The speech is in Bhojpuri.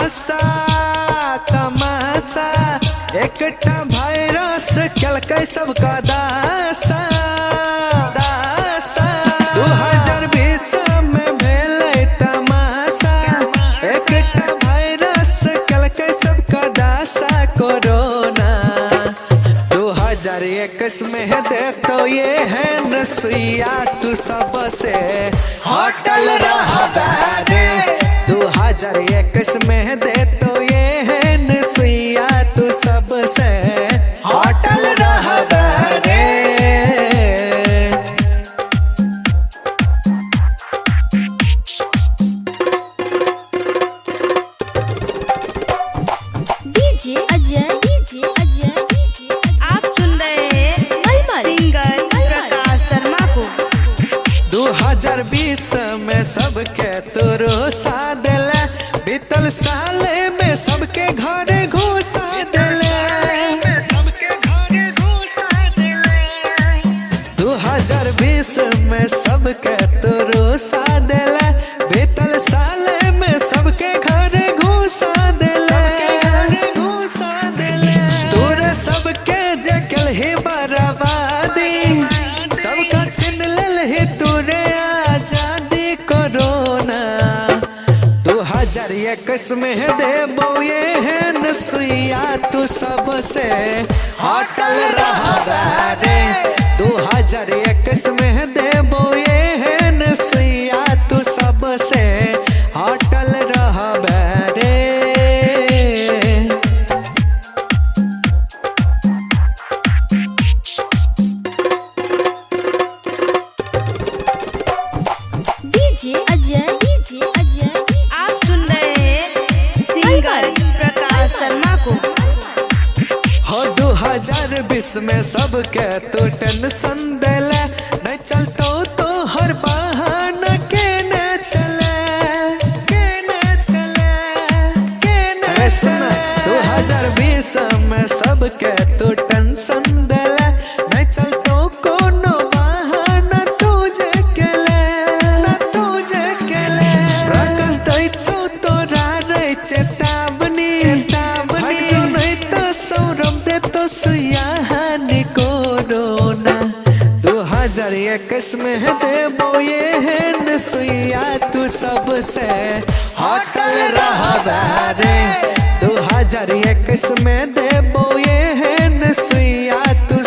तमाशा तमाशा एकटा वायरस केलकै सबका दासा दासा 2020 में भेलै तमाशा एकटा वायरस केलकै सबका दासा कोरोना 2021 में देतो ये है नसिया तू सबसे हटल रहबे रे 2021 में देतो ये है नसिया तू सबसे हटल रहबे रे। डीजे अजय आप सुन रहे हैं सिंगर प्रकाश शर्मा को। 2020 में सबके तुरुसा दिले बीतल साल में सबके घरे घुसा दिले 2020 में सबके तुरुसा दिले बीतल साल में सबके घरे घुसा दिले तोरे सबके जे कलही बर्बादी सबका छीन लेलही तोरे आजादी कोरोना 2021 में देबो ये है नसिया तू सबसे हटल रहबे रे 2021 में देबो ये है नसिया तू सबसे हटल रहबे रे। डीजे अजय आप सुन रहे हैं सिंगर प्रकाश शर्मा को। हो 2020 में सबके तो टेंशन देले नहीं चलतो तो हर बहाना के न चले अरे सुना 2020 में सबके तो टेंशन देले नहीं चलतो कोनो बहाना तुझे केले प्रकाश दै छौ तोरा रे चेतावनी जो नहीं तो सौरभ दे तो सुयाहानी कोरोना 2021 में देबो ये है नसिया तू सबसे हटल रहबे रे 2021 में देबो ये है नसिया तू